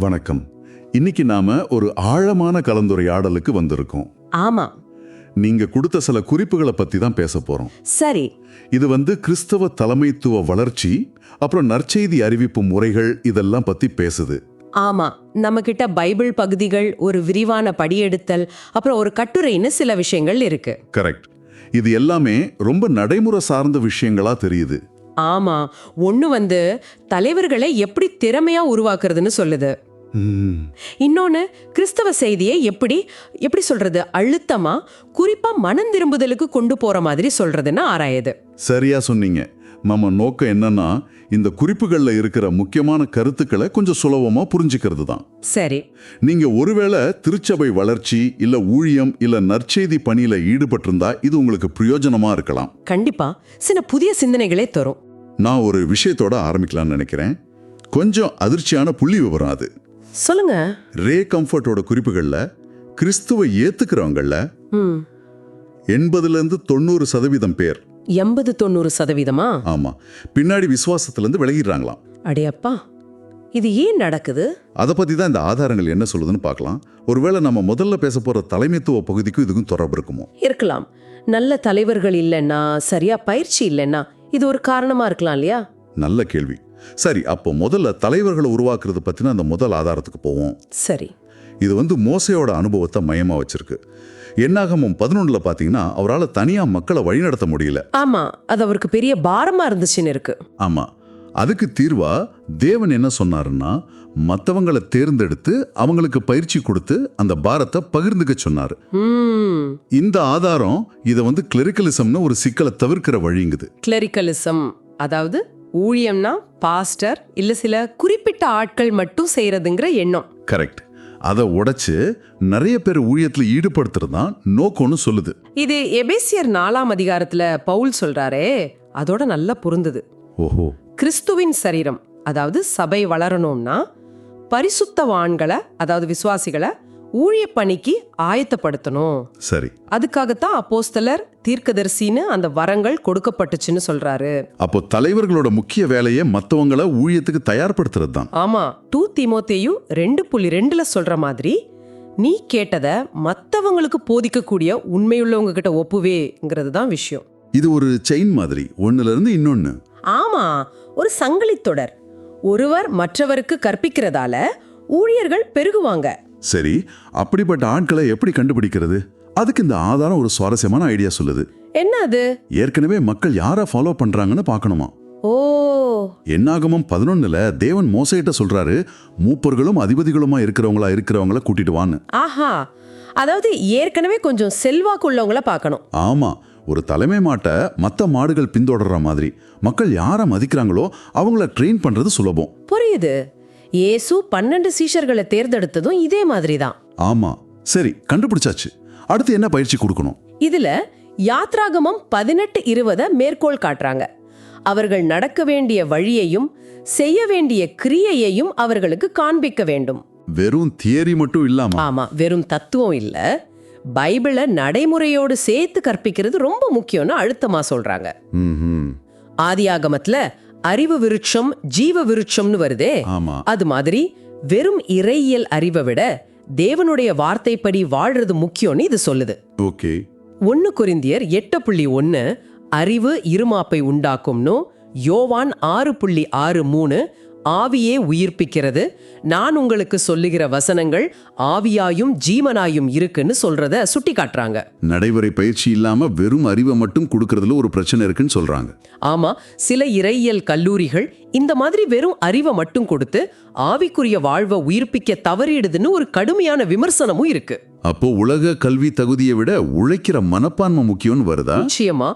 வணக்கம். இன்னைக்கு நாம ஒரு ஆழமான கலந்துரையாடலுக்கு வந்திருக்கோம். ஆமா. நீங்க கொடுத்த சில குறிப்புகளை பத்தி தான் பேச போறோம். சரி. இது கிறிஸ்தவ தலைமைத்துவ வளர்ச்சி, அப்புறம் நற்செய்தி அறிவிப்பு முறைகள், இதெல்லாம் பத்தி பேசுது. ஆமா, நம்ம கிட்ட பைபிள் பகுதிகள், ஒரு விரிவான படியெடுத்தல், அப்புறம் ஒரு கட்டுரைன்னு சில விஷயங்கள் இருக்கு. கரெக்ட். இது எல்லாமே ரொம்ப நடைமுறை சார்ந்த விஷயங்களா தெரியுது. ஆமா, ஒண்ணு தலைவர்களை எப்படி திறமையா உருவாக்குறதுன்னு சொல்லுது. இன்னொன்னு கிறிஸ்தவ செய்தியை எப்படி சொல்றது, அழுத்தமா குறிப்பா மனம் திரும்புதலுக்கு கொண்டு போற மாதிரி சொல்றதுன்னு ஆராயுது. சரியா சொன்னீங்க. நம்ம நோக்கம் என்னன்னா, இந்த குறிப்புகள்ல இருக்கிற முக்கியமான கருத்துக்களை கொஞ்சம் சுலபமா புரிஞ்சுக்கிறது தான். சரி. நீங்க ஒருவேளை திருச்சபை வளர்ச்சி இல்ல ஊழியம் இல்ல நற்செய்தி பணியில ஈடுபட்டிருந்தா இது உங்களுக்கு பிரயோஜனமா இருக்கலாம். கண்டிப்பா சில புதிய சிந்தனைகளே தரும். நான் ஒரு விஷயத்தோட ஆரம்பிக்கலாம்னு நினைக்கிறேன். கொஞ்சம் அதிர்ச்சியான புள்ளி விவரம் அது. சொல்லுங்க. ரே கம்ஃபர்ட்டோட குறிப்புகள்ல கிறிஸ்துவை ஏத்துக்கிறவங்கள 80% பேர் 80-90%? ஆமா, பின்னாடி விசுவாசத்துல இருந்து விலகிடுறாங்களாம். அடையப்பா, இது ஏன் நடக்குது? அதை பத்தி தான் இந்த ஆதாரங்கள் என்ன சொல்லுதுன்னு பார்க்கலாம். ஒருவேளை நம்ம முதல்ல பேச போற தலைமைத்துவ பகுதிக்கும் இதுக்கும் தொடர்பு இருக்குமோ? இருக்கலாம். நல்ல தலைவர்கள் இல்லைன்னா, சரியா பயிற்சி இல்லைன்னா இது ஒரு காரணமா இருக்கலாம் இல்லையா? நல்ல கேள்வி. சரி, அப்போ முதல்ல தலைவர்களை உருவாக்குறது பத்தின அந்த முதல் ஆதாரத்துக்கு போவோம். சரி. இது மோசையோட அனுபவத்தை மையமா வச்சிருக்கு. என்னாகமம் 11 பாத்தீங்கன்னா அவரால் தனியா மக்களை வழிநடத்த முடியல. ஆமா, அது அவருக்கு பெரிய பாரமா இருந்துச்சுன்னு இருக்கு. ஆமா, அதுக்கு தீர்வா தேவன் என்ன சொன்னாருன்னா, மற்றவங்களை தேர்ந்தெடுத்து அவங்களுக்கு பயிற்சி கொடுத்து அந்த பாரத்தை பகிர்ந்துக்க சொன்னாரு. இந்த ஆதாரம் இதை கிளரிக்கலிசம்னு ஒரு சிக்கலை தவிர்க்கிற வழிங்குது. கிளரிக்கலிசம் அதாவது ஊழியம்னா பாஸ்டர் இல்ல சில குறிப்பிட்ட ஆட்கள் மட்டும் செய்யறதுங்கிற எண்ணம். கரெக்ட். அதை உடைச்சு நிறைய பேர் ஊழியத்துல ஈடுபடுத்துறதுதான் நோக்கம்னு சொல்லுது. இது எபேசியர் 4ஆம் அதிகாரத்துல பவுல் சொல்றாரே, அதோட நல்லா பொருந்தது. ஓஹோ. கிறிஸ்துவின் சரீரம் அதாவது சபை வளரணும்னா பரிசுத்தவான்களை அதாவது விசுவாசிகளை ஊழிய பணிக்கு ஆயத்தப்படுத்தணும். சரி. அதுக்காகத்தான் அப்போஸ்தலர் தீர்க்கதரிசின்னு அந்த வரங்கள் கொடுக்கப்பட்டுச்சுன்னு சொல்றாரு. அப்போ தலைவர்களோட முக்கிய வேலையை மத்தவங்களை ஊழியத்துக்கு தயார்படுத்துறது தான். ஆமா, 2 தீமோத்தேயு 2:2 சொல்ற மாதிரி, நீ கேட்டதை மத்தவங்களுக்கு போதிக்கக்கூடிய உண்மையுள்ளவங்க கிட்ட ஒப்புவேங்கிறது தான் விஷயம். இது ஒரு செயின் மாதிரி, ஒண்ணுல இருந்து இன்னொன்னு. ஆமா, ஒரு சங்கிலி தொடர். ஒருவர் மற்றவருக்கு கற்பிக்கிறதால ஊழியர்கள் பெருகுவாங்க. சரி, அப்படிப்பட்ட ஆட்களை எப்படி கண்டுபிடிக்கிறது? அதுக்கு இந்த ஆதாரம் ஒரு சுவாரஸ்யமான ஐடியா சொல்லுது. என்ன அது? ஏற்கனவே மக்கள் யாரை ஃபாலோ பண்றாங்கன்னு பார்க்கணுமா. ஓ. என்னாகமம் 11 தேவன் மோசையிட்ட சொல்றாரு, மூப்பர்களும் அதிபதிகளுமா இருக்கிறவங்கள கூட்டிட்டு வான்னு. ஆஹா, அதாவது ஏற்கனவே கொஞ்சம் செல்வாக்குள்ளவங்கள பார்க்கணும். ஆமா, ஒரு தலைமை மாட்டை மற்ற மாடுகள் பின்தொடர்ற மாதிரி மக்கள் யாரை மதிக்கிறாங்களோ அவங்கள ட்ரெயின் பண்றது சுலபம். புரியுது. இயேசு 12 சீஷர்களை தேர்ந்தெடுத்ததும் இதே மாதிரி தான். ஆமா. சரி, கண்டுபிடிச்சாச்சு. அடுத்து என்ன பயிற்சி கொடுக்கணும்? இதுல யாத்ராகமம் 18:20 மேற்கோள் காட்டுறாங்க. அவர்கள் நடக்க வேண்டிய வழியையும் செய்ய வேண்டிய கிரியையையும் அவர்களுக்கு காண்பிக்க வேண்டும். வெறும் தியரி மட்டும் இல்லாம. ஆமா, வெறும் தத்துவம் இல்ல, பைபிளை நடைமுறையோடு சேர்த்து கற்பிக்கிறது ரொம்ப முக்கியம்னு அழுத்தமா சொல்றாங்க. ஆதியாகமத்துல அறிவு விருட்சம் ஜீவ விருட்சம்னு வருதே, அது மாதிரி வெறும் இறையியல் அறிவை விட தேவனுடைய வார்த்தைப்படி வாழ்றது முக்கியம்னு இது சொல்லுது. ஓகே. 1 கொரிந்தியர் 8:1 அறிவு இருமாப்பை உண்டாக்கும்னு, யோவான் 6:6-3 ஆவியே உயிர்ப்பிக்கிறது, நான் உங்களுக்கு சொல்லுகிற வசனங்கள் ஆவியாயும் ஜீவனாயும் இருக்குன்னு சொல்றத சுட்டி காட்டுறாங்க. நடைமுறை பயிற்சி இல்லாம வெறும் அறிவை மட்டும் கொடுக்கறதுல ஒரு பிரச்சனை இருக்குன்னு சொல்றாங்க. ஆமா, சில இறையியல் கல்லூரிகள் இந்த மாதிரி வெறும் அறிவை மட்டும் கொடுத்து ஆவிக்குரிய வாழ்வை உயிர்ப்பிக்க தவறிடுதுன்னு ஒரு கடுமையான விமர்சனமும் இருக்கு. அப்போ உலக கல்வி தகுதியை விட உழைக்கிற மனப்பான்மை முக்கியம்னு வருதா? நிச்சயமா.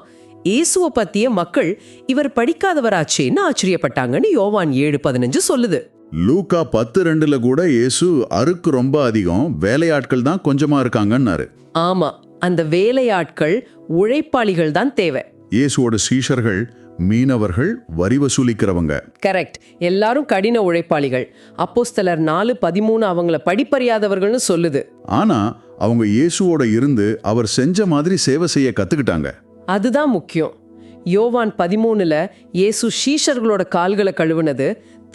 இயேசுவை பத்திய மக்கள் இவர் படிக்காதவராச்சேன்னு ஆச்சரியப்பட்டாங்கன்னு யோவான் 7:15 சொல்லுது. லூக்கா 10:2 கூட இயேசு அருக்கு ரொம்ப அதிகம், வேலையாட்கள் தான் கொஞ்சமா இருக்காங்கன்னாரு. ஆமா, அந்த வேலையாட்கள் உழைப்பாளிகள் தான் தேவை. இயேசுவோட சீஷர்கள் மீனவர்கள், வரி வசூலிக்கிறவங்க. கரெக்ட், எல்லாரும் கடின உழைப்பாளிகள். அப்போஸ்தலர் 4:13 அவங்கள படிப்பறியாதவர்கள்னு சொல்லுது. ஆனா அவங்க இயேசுவோட இருந்து அவர் செஞ்ச மாதிரி சேவை செய்ய கத்துக்கிட்டாங்க. அதுதான் முக்கியம். யோவான் 13 இயேசு சீஷர்களோட கால்களை கழுவுனது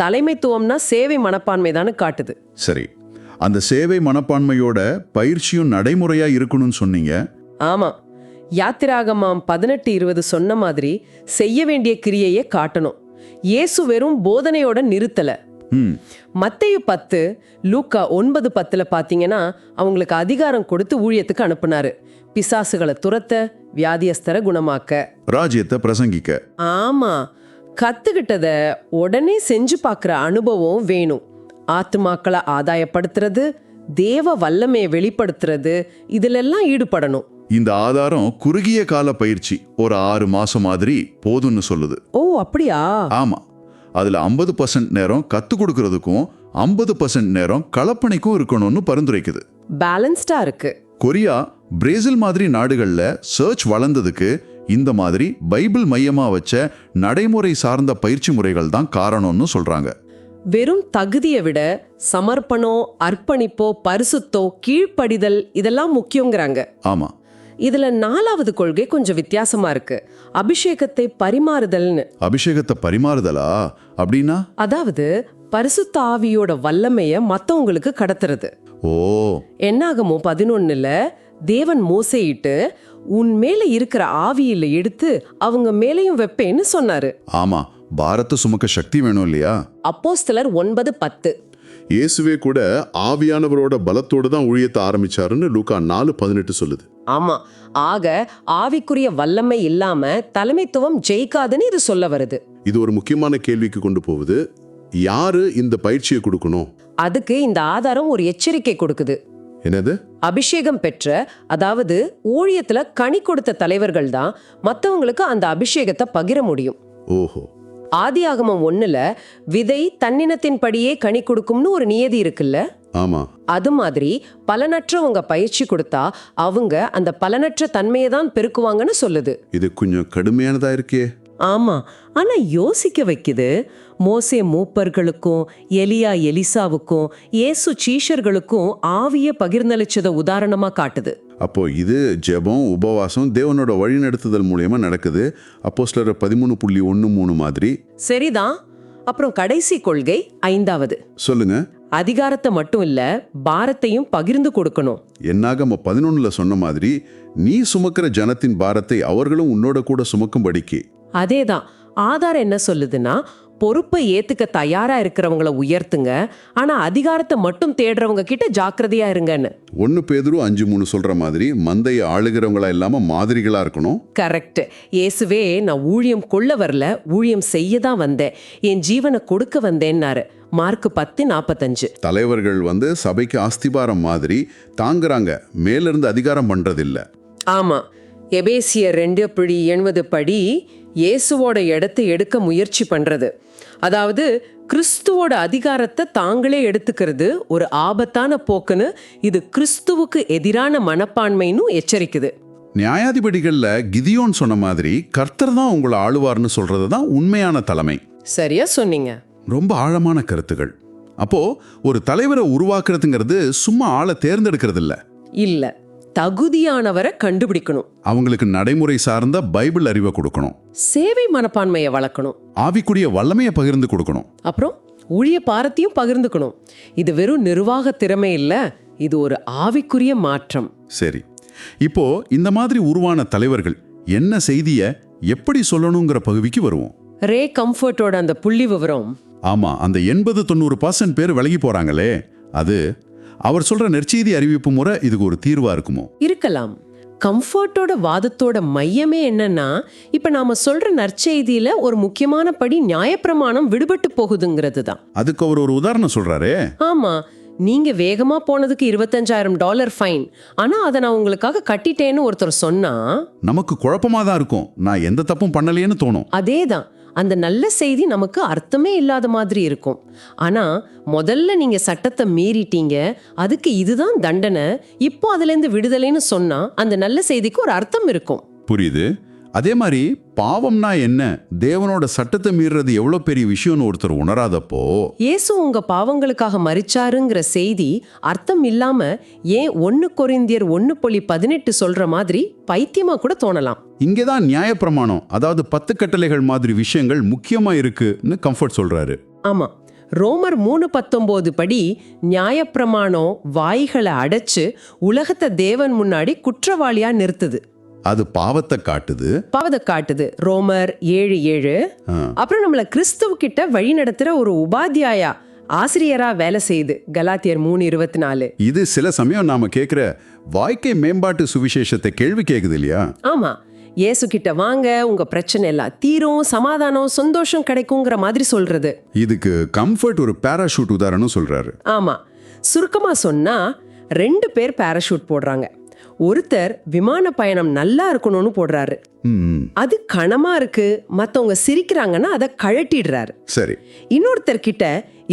தலைமைத்துவம்னா சேவை மனப்பான்மை தானே காட்டுது. சரி, அந்த சேவை மனப்பான்மையோட பயிற்சியும் நடைமுறையா இருக்கணும்னு சொன்னீங்க. ஆமா, யாத்திராகமம் 18:20 சொன்ன மாதிரி செய்ய வேண்டிய கிரியையை காட்டணும். இயேசு வெறும் போதனையோட நிறுத்தல. மத்தேயு 10, லூக்கா 9:10 பாத்தீங்கன்னா அவங்களுக்கு அதிகாரம் கொடுத்து ஊழியத்துக்கு அனுப்புனாரு. பிசாசுகளை துரத்த, வியாதியஸ்தரை குணமாக்க, ராஜ்யத்தை பிரசங்கிக்க. ஆமா, கத்துக்கிட்டத உடனே செஞ்சு பார்க்குற அனுபவம் வேணும். ஆத்துமாக்களை ஆதாயப்படுத்துறது, தேவ வல்லமையை வெளிப்படுத்துறது, இதுலெல்லாம் ஈடுபடணும். இந்த ஆதாரம் குறுகிய கால பயிற்சி, ஒரு 6 மாசம் மாதிரி போதும்னு சொல்லுது. ஓ அப்படியா? ஆமா, அதுல 50% நேரம் கத்து கொடுக்கறதுக்கும் 50% நேரம் களப்பணிக்கும் இருக்கணும்னு பரிந்துரைக்குது. பேலன்ஸ்டா இருக்கு. கொரியா, பிரேசில் மாதிரி நாடுகள்ல சர்ச் வளர்ந்ததுக்கு இந்த மாதிரி பைபிள் மையமா வச்ச நடைமுறை சார்ந்த பயிற்சி முறைகள் தான் காரணம்னு சொல்றாங்க. வெறும் தகுதியை விட சமர்ப்பணம், அர்ப்பணிப்போ, பரிசுத்தோ, கீழ்ப்படிதல் இதெல்லாம் முக்கியங்கிறாங்க. ஆமா, இதுல 4வது கொள்கை கொஞ்சம் வித்தியாசமா இருக்கு. அபிஷேகத்தை பரிமாறுதல்னு. அபிஷேகத்தை பரிமாறுதலா அப்படின்னா? அதாவது பரிசுத்த ஆவியோட வல்லமைய மத்தவங்களுக்கு கடத்துறது. ஓ, என்னாகமோ 11ல் தேவன் மோசேயிட்டு உன் மேல இருக்கிற ஆவியில எடுத்து அவங்க மேலையும் வைப்பேன்னு சொன்னாரு. ஆமா, பாரத்தை சுமக்க சக்தி வேணும் இல்லையா? அப்போஸ்தலர் 9:10. இயேசுவே கூட ஆவியானவரோட பலத்தோடு தான் ஊழியத்தை ஆரம்பிச்சாருன்னு லூக்கா 4:18 சொல்லுது. ஆமா, ஆக ஆவிக்குரிய வல்லமை இல்லாம தலைமைத்துவம் ஜெயிக்காதுன்னு இது சொல்ல வருது. இது ஒரு முக்கியமான கேள்விக்கு கொண்டு போகுது. யாரு இந்த பயிற்சியை கொடுக்கணும்? அதுக்கு இந்த ஆதாரம் ஒரு எச்சரிக்கை கொடுக்குது. என்னது? அபிஷேகம் பெற்ற, அதாவது ஊழியத்துல கனி கொடுத்த தலைவர்கள் தான் மத்தவங்களுக்கு அந்த அபிஷேகத்தை பகிர முடியும். ஓஹோ. ஆதியாகமம் 1ல் விதை தன்னினத்தின் படியே கனி கொடுக்கும்னு ஒரு நியதி இருக்குல்ல? ஆமா. அது மாதிரி பலனற்றவங்க பயிற்சி கொடுத்தா அவங்க அந்த பலனற்ற தன்மையை தான் பெருக்குவாங்கன்னு சொல்லுது. இது கொஞ்சம் கடுமையானதா இருக்கே. ஆமா, ஆனா யோசிக்க வைக்குது. மோசே மூப்பர்களுக்கும் எலியா எலிசாவுக்கும் இயேசு சீஷர்களுக்கும் ஆவிய பகிர்ந்தளிச்சத உதாரணமா காட்டுது. அப்போ இது ஜெபம், உபவாசம், தேவனோட வழிநடத்துதல் மூலியமா நடக்குது. அப்போஸ்தலர் 13:13 மாதிரி. சரிதான். அப்புறம் கடைசி கொள்கை 5வது. சொல்லுங்க. அதிகாரத்தை மட்டும் இல்ல, பாரத்தையும் பகிர்ந்து கொடுக்கணும். என்னாகம 11ல் சொன்ன மாதிரி நீ சுமக்கிற ஜனத்தின் பாரத்தை அவர்களும் உன்னோட கூட சுமக்கும்படிக்கு. அதேதான். ஆதாரம் என்ன சொல்லுதுன்னா, பொறுப்பை ஏத்துக்க தயாரா இருக்கிறவங்கள உயர்த்துங்க, ஆனா அதிகாரத்தை மட்டும் தேடுறவங்க கிட்ட ஜாக்கிரதையா இருங்கன்னு. 1 பேதுரு 5:3 சொல்ற மாதிரி மந்தையை ஆளுகிறவங்களா இல்லாம மாதிரிகளா இருக்கணும். கரெக்ட். இயேசுவே நான் ஊழியம் கொள்ள வரல, ஊழியம் செய்ய தான் வந்தேன், என் ஜீவனை கொடுக்க வந்தேன்னாரு. மார்க் 10:45. தலைவர்கள் சபைக்கு அஸ்திபாரம் மாதிரி தாங்குறாங்க, மேலிருந்து அதிகாரம் பண்றதில்ல. ஆமா, எபேசியர் 2:80 படி இயேசுவோட இடத்தை எடுக்க முயற்சி பண்றது, அதாவது கிறிஸ்துவோட அதிகாரத்தை தாங்களே எடுத்துக்கிறது ஒரு ஆபத்தான போக்குன்னு இது கிறிஸ்துவுக்கு எதிரான மனப்பான்மைன்னு எச்சரிக்குது. நியாயாதிபதிகள்ல கிதியோன் சொன்ன மாதிரி கர்த்தர் தான் உங்களை ஆளுவார்னு சொல்றது தான் உண்மையான தலைமை. சரியா சொன்னீங்க. ரொம்ப ஆழமான கருத்துகள். அப்போ ஒரு தலைவரை உருவாக்குறதுங்கிறது சும்மா ஆளை தேர்ந்தெடுக்கிறது இல்ல. இல்ல, தகுதியானவரை கண்டுபிடிக்கணும். அவங்களுக்கு நடைமுறை சார்ந்த பைபிள் அறிவை கொடுக்கணும், சேவை மனப்பான்மையை வளர்க்கணும், ஆவிக்குரிய வல்லமையை பகிர்ந்து கொடுக்கணும், அப்புறம் ஊழிய பாரத்தையும் பகிர்ந்துக்கணும். இது வெறும் நிர்வாக திறமை இல்ல, இது ஒரு ஆவிக்குரிய மாற்றம். சரி, இப்போ இந்த மாதிரி உருவான தலைவர்கள் என்ன செய்திய எப்படி சொல்லணுங்கிற பகுதிக்கு வருவோம். ரே கம்ஃபர்ட்டோட அந்த புள்ளி விவரம். ஆமா, அந்த 80-90% பேர் விலகி போறாங்களே, அது அவர் சொல்ற நெற்செய்தி அறிவிப்பு முறை இதுக்கு ஒரு தீர்வா இருக்குமோ? இருக்கலாம். கம்ஃபர்ட்டோட வாதத்தோட மையமே என்னன்னா, இப்ப நாம சொல்ற நற்செய்தியில ஒரு முக்கியமான படி நியாயப்பிரமாணம் விடுபட்டு போகுதுங்கிறது தான். அதுக்கு அவர் ஒரு உதாரணம் சொல்றாரே. ஆமா, நீங்க வேகமா போனதுக்கு $25,000 ஃபைன், ஆனா அதை நான் உங்களுக்காக கட்டிட்டேன்னு ஒருத்தர் சொன்னா நமக்கு குழப்பமா தான் இருக்கும். நான் எந்த தப்பும் பண்ணலையேன்னு தோணும். அதேதான், அந்த நல்ல செய்தி நமக்கு அர்த்தமே இல்லாத மாதிரி இருக்கும். ஆனா முதல்ல நீங்க சட்டத்தை மீறிட்டீங்க, அதுக்கு இதுதான் தண்டனை, இப்போ அதுல இருந்து விடுதலைன்னு சொன்னா அந்த நல்ல செய்திக்கு ஒரு அர்த்தம் இருக்கும். புரியுது. அதே மாதிரி பாவம்னா என்ன, தேவனோட சட்டத்தை மீறது எவ்வளவு பெரிய விஷயம்னு ஒருத்தர் உணராதப்போ, இயேசு உங்க பாவங்களுக்காக மரிச்சாருங்கிற செய்தி அர்த்தம் இல்லாம ஏன் 1 கொரிந்தியர் 1:18 சொல்ற மாதிரி பைத்தியமா கூட தோணலாம். இங்கேதான் நியாயப்பிரமாணம், அதாவது 10 கட்டளைகள் மாதிரி விஷயங்கள் முக்கியமா இருக்குன்னு கம்ஃபர்ட் சொல்றாரு. ஆமா, ரோமர் 3:19 படி நியாயப்பிரமாணம் வாய்களை அடைச்சு உலகத்தை தேவன் முன்னாடி குற்றவாளியா நிறுத்துது. அது பாவத்தை காட்டுது. பாவத்தை காட்டுது. ரோமர் 7:7. அப்புறம் நம்மள கிறிஸ்துவ கிட்ட வழி நடத்துற ஒரு உபாத்தியாயா, ஆசிரியரா வேலை செய்யுது. கலாத்தியர் 3:24. இது சில சமயம் நாம கேட்கிற வாழ்க்கை மேம்பாட்டு சுவிசேஷத்தை கேள்வி கேக்குது இல்லையா? ஆமா, இயேசு கிட்ட வாங்க, உங்க பிரச்சனை எல்லாம் தீரும், சமாதானம், சந்தோஷம் கிடைக்குங்கிற மாதிரி சொல்றது. இதுக்கு கம்ஃபர்ட் ஒரு பாராஷூட் உதாரணம் சொல்றாரு. ஆமா, சுருக்கமா சொன்னா 2 பேர் பாராஷூட் போடுறாங்க. ஒருத்தர் விமான பயணம் நல்லா இருக்கணும்னு போடுறாரு. அது கனமா இருக்கு, மத்தவங்க சிரிக்கிறாங்கன்னா அதை கழட்டிடுறாரு. சரி. இன்னொருத்தர் கிட்ட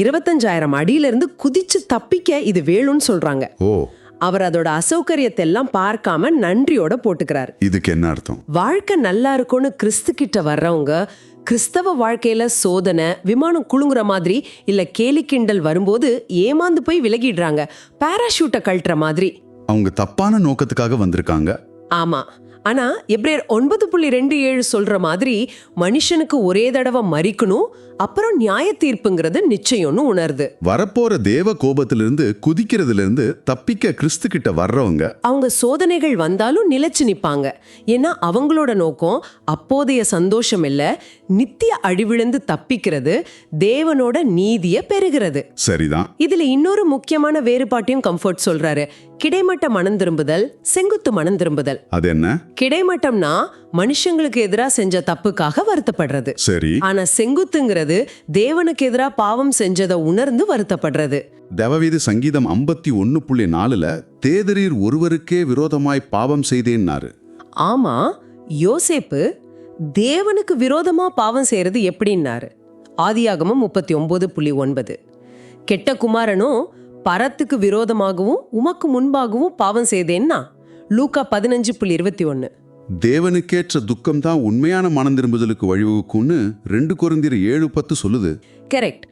25,000 அடியில இருந்து குதிச்சு தப்பிக்க இது வேணும்னு சொல்றாங்க. ஓ. அவர் அதோட அசௌகரியத்தை எல்லாம் பார்க்காம நன்றியோட போட்டுக்கிறாரு. இதுக்கு என்ன அர்த்தம்? வாழ்க்கை நல்லா இருக்கும்னு கிறிஸ்து கிட்ட வர்றவங்க கிறிஸ்தவ வாழ்க்கையில சோதனை, விமானம் குலுங்குற மாதிரி இல்ல கேலி கிண்டல் வரும்போது ஏமாந்து போய் விலகிடுறாங்க, பாராஷூட்டை கழட்டுற மாதிரி. அவங்க தப்பான நோக்கத்துக்காக வந்திருக்காங்க. ஆமா, ஆனா எபிரேயர் 9:27 சொல்ற மாதிரி மனுஷனுக்கு ஒரே தடவை மரிக்கணும், அப்புறம் நியாய தீர்ப்புங்கிறது நிச்சயம்னு உணருது. வரப்போற தேவ கோபத்திலிருந்து குதிக்கிறதுல இருந்து தப்பிக்க கிறிஸ்து கிட்ட வர்றவங்க அவங்க சோதனைகள் வந்தாலும் நிலைச்சு நிப்பாங்க. ஏன்னா அவங்களோட நோக்கம் அப்போதைய சந்தோஷம் இல்ல, நித்திய அழிவிழந்து தப்பிக்கிறது, தேவனோட நீதிய பெறுகிறது. சரிதான். இதுல இன்னொரு முக்கியமான வேறுபாட்டையும் கம்ஃபர்ட் சொல்றாரு. கிடைமட்ட மனம் திரும்புதல், செங்குத்து மனம் திரும்புதல். அது என்ன? கிடைமட்டம்னா மனுஷங்களுக்கு எதிரா செஞ்ச தப்புக்காக வருத்தப்படுறது. சரி. ஆனா செங்குத்துங்கிறது தேவனுக்கு எதிரா பாவம் செஞ்சதை உணர்ந்து வருத்தப்படுறது. தேவவீது சங்கீதம் 51:4 தேதரீர் ஒருவருக்கே விரோதமாய் பாவம் செய்தேன்னாரு. ஆமா, யோசேப்பு தேவனுக்கு விரோதமா பாவம் செய்யறது எப்படின்னாரு. ஆதியாகமம் 39:9. கெட்ட குமாரனும் பரத்துக்கு விரோதமாகவும் உமக்கு முன்பாகவும் பாவம் செய்தேன்னா லூக்கா 15:21. தேவனுக்கேற்ற துக்கம் தான் உண்மையான மனம் திரும்புதலுக்கு வழிவகுக்கும்னு 2 கொரிந்தியர் 7:10 சொல்லுது. கரெக்ட்.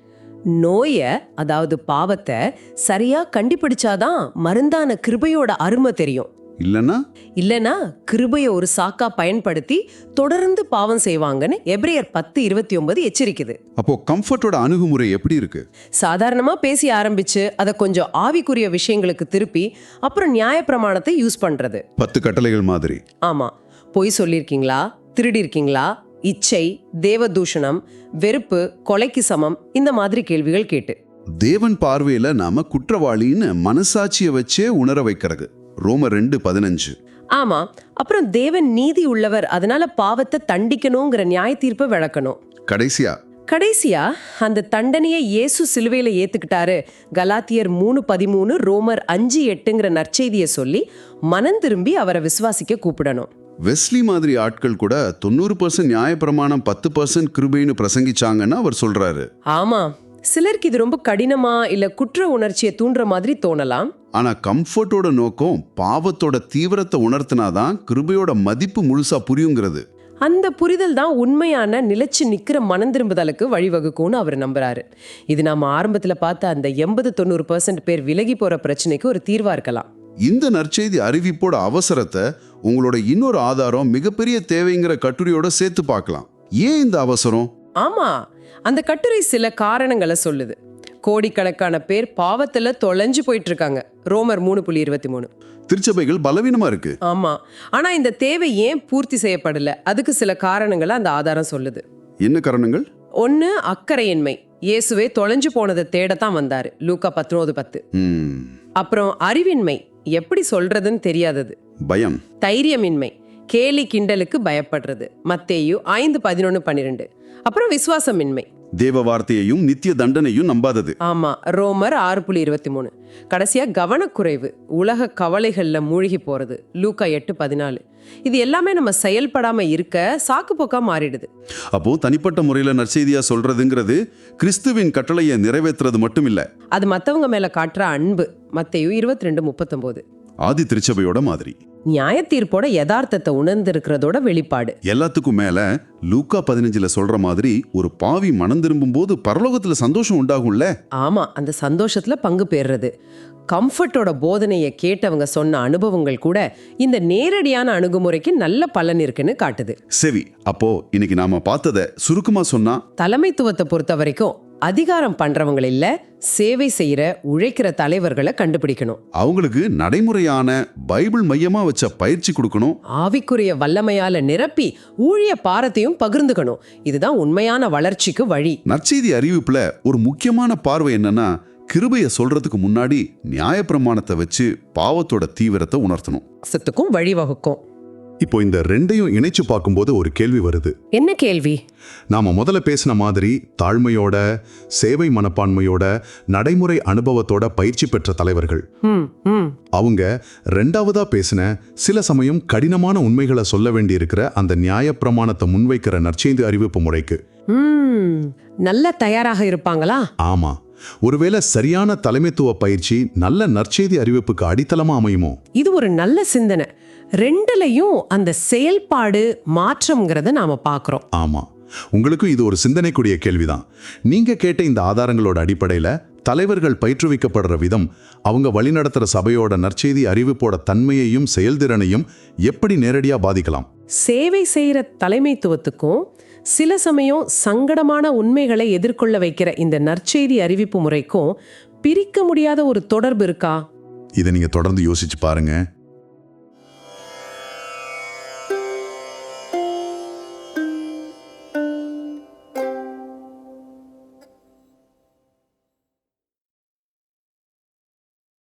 நோய, அதாவது பாவத்தை சரியா கண்டுபிடிச்சாதான் மருந்தான கிருபையோட அருமை தெரியும். இல்லனா கிருபைய ஒரு சாக்கா பயன்படுத்தி தொடர்ந்து பாவம் செய்வாங்கன்னு எபிரேயர் 10:29 எச்சரிக்குது. அப்போ கம்ஃபர்ட்டோட அணுகுமுறை எப்படி இருக்கு? சாதாரணமா பேசி ஆரம்பிச்சு அதை கொஞ்சம் ஆவிக்குரிய விஷயங்களுக்கு திருப்பி அப்புறம் நியாயப்பிரமாணத்தை யூஸ் பண்றது. 10 கட்டளைகள் மாதிரி. ஆமா, பொய் சொல்லிருக்கீங்களா, திருடி இருக்கீங்களா, இச்சை, தேவதூஷணம், வெறுப்பு, கொலைக்கு சமம், இந்த மாதிரி கேள்விகள் கேட்டு தேவன் பார்வையில நாம குற்றவாளின்னு மனசாட்சியை வச்சே உணர வைக்கிறது. ரோமர் 2:15. ஆமா, அப்புறம் தேவன் நீதி உள்ளவர், அதனால பாவத்தை தண்டிக்கணுங்கிற நியாய தீர்ப்பை விளக்கணும். கடைசியா அந்த தண்டனையை இயேசு சிலுவையில ஏத்துக்கிட்டாரு. கலாத்தியர் 3:13, ரோமர் 5:8ங்கிற நற்செய்தியை சொல்லி மனம் திரும்பி அவரை விசுவாசிக்க கூப்பிடணும். வெஸ்லி மாதிரி ஆட்கள் கூட 90% நியாயப்பிரமாணம் 10% கிருபைன்னு பிரசங்கிச்சாங்கன்னு அவர் சொல்றாரு. ஆமா, சிலருக்கு இது ரொம்ப கடினமா இல்ல குற்ற உணர்ச்சியை தூண்டுற மாதிரி தோணலாம். ஆனா கம்ஃபர்ட்டோட நோக்கம் பாவத்தோட தீவிரத்தை உணர்த்தினாதான் கிருபையோட மதிப்பு முழுசா புரியுங்கிறது. அந்த புரிதல் தான் உண்மையான நிலைச்சு நிக்கிற மனம் திரும்புதலுக்கு வழிவகுக்கும்னு அவர் நம்புறாரு. இது நாம ஆரம்பத்துல பார்த்த அந்த 80-90% பேர் விலகி போற பிரச்சனைக்கு ஒரு தீர்வா இருக்கலாம். இந்த நற்செய்தி அறிவிப்போட அவசரத்தை உங்களோட இன்னொரு ஆதாரம் மிகப்பெரிய தேவைங்கிற கட்டுரையோட சேர்த்து பார்க்கலாம். ஏன் இந்த அவசரம்? ஆமா, அந்த கட்டுரை சில காரணங்களை சொல்லுது. கோடிக்கணக்கான பேர் பாவத்துல தொலைஞ்சு போயிட்டு இருக்காங்க. ரோமர் 3:23. திருச்சபைகள் பலவீனமா இருக்கு. ஆமா, ஆனா இந்த தேவை ஏன் பூர்த்தி செய்யப்படல, அதுக்கு சில காரணங்களை அந்த ஆதாரம் சொல்லுது. என்ன காரணங்கள்? 1, அக்கறையின்மை. இயேசுவே தொலைஞ்சு போனதை தேடத்தான் வந்தாரு. லூக்கா 19:10. அப்புறம் அறிவின்மை, எப்படி சொல்றதுன்னு தெரியாதது. பயம். தைரியமின்மை, கேலி கிண்டலுக்கு பயப்படுறது. மத்தேயு 5:11-12. அப்புறம் விசுவாசமின்மை, தேவ வார்த்தையையும் நித்திய தண்டனையும் நம்பாதது. ஆமா, ரோமர் 6:23. கடைசியா கவனக்குறைவு, உலக கவலைகள்ல மூழ்கி போறது. லூக்கா 8:14. இது எல்லாமே நம்ம செயல்படாம இருக்க சாக்கு போக்கா மாறிடுது. அப்போ தனிப்பட்ட முறையில நற்செய்தியா சொல்றதுங்கிறது கிறிஸ்துவின் கட்டளையை நிறைவேற்றுறது மட்டும் இல்ல, அது மத்தவங்க மேல காட்டுற அன்பு. மத்தேயு 22:39. ஆதி திருச்சபையோட மாதிரி நியாய தீர்ப்போட யதார்த்தத்தை உணர்ந்திருக்கிறதோட வெளிப்பாடு. எல்லாத்துக்கும் மேல லூக்கா 15 சொல்ற மாதிரி ஒரு பாவி மனம் திரும்பும் போது பரலோகத்துல சந்தோஷம் உண்டாகும்ல. ஆமா, அந்த சந்தோஷத்துல பங்கு பெறுறது. கம்ஃபர்ட்டோட போதனையை கேட்டவங்க சொன்ன அனுபவங்கள் கூட இந்த நேரடியான அணுகுமுறைக்கு நல்ல பலன் இருக்குன்னு காட்டுது. சரி, அப்போ இன்னைக்கு நாம பார்த்ததை சுருக்கமா சொன்னா, தலைமைத்துவத்தை பொறுத்த வரைக்கும் அதிகாரம் பண்றவங்க இல்ல, சேவை செய்யற உழைக்கிற தலைவர்களை கண்டுபிடிக்கணும். அவங்களுக்கு நடைமுறையான பைபிள் மையமா வச்ச பயிற்சி கொடுக்கணும். ஆவிக்குரிய வல்லமையால நிரப்பி ஊழிய பாரத்தையும் பகிர்ந்துக்கணும். இதுதான் உண்மையான வளர்ச்சிக்கு வழி. நற்செய்தி அறிவிப்புல ஒரு முக்கியமான பார்வை என்னன்னா, கிருபையை சொல்றதுக்கு முன்னாடி நியாயப்பிரமாணத்தை வச்சு பாவத்தோட தீவிரத்தை உணர்த்தணும். சத்துக்கும் வழிவகுக்கும். இப்போ இந்த ரெண்டையும் இணைச்சு பார்க்கும்போது ஒரு கேள்வி வருது. என்ன கேள்வி? நாம முதல்ல பேசின மாதிரி தாழ்மையோட, சேவை மனப்பான்மையோட, நடைமுறை அனுபவத்தோட பயிற்சி பெற்ற தலைவர்கள், அவங்க ரெண்டாவதா பேசின சில சமயம் கடினமான உண்மைகளை சொல்ல வேண்டியிருக்கிற அந்த நியாயப்பிரமாணத்தை முன்வைக்கிற நற்செய்தி அறிவிப்பு முறைக்கு நல்ல தயாராக இருப்பாங்களா? ஆமா, ஒருவேளை சரியான தலைமைத்துவ பயிற்சி நல்ல நற்செய்தி அறிவிப்புக்கு அடித்தளமா அமையுமோ? இது ஒரு நல்ல சிந்தனை. ரெண்டுலயும் அந்த செயல்பாடு மாற்றம்ங்கிறத நாம பார்க்கிறோம். ஆமா, உங்களுக்கும் இது ஒரு சிந்தனைக்குரிய கேள்விதான். நீங்க கேட்ட இந்த ஆதாரங்களோட அடிப்படையில தலைவர்கள் பயிற்றுவிக்கப்படுற விதம் அவங்க வழிநடத்துற சபையோட நற்செய்தி அறிவிப்போட தன்மையையும் செயல்திறனையும் எப்படி நேரடியா பாதிக்கலாம்? சேவை செய்யற தலைமைத்துவத்துக்கும் சில சமயம் சங்கடமான உண்மைகளை எதிர்கொள்ள வைக்கிற இந்த நற்செய்தி அறிவிப்பு முறைக்கும் பிரிக்க முடியாத ஒரு தொடர்பு இருக்கா? இதை நீங்க தொடர்ந்து யோசிச்சு பாருங்க.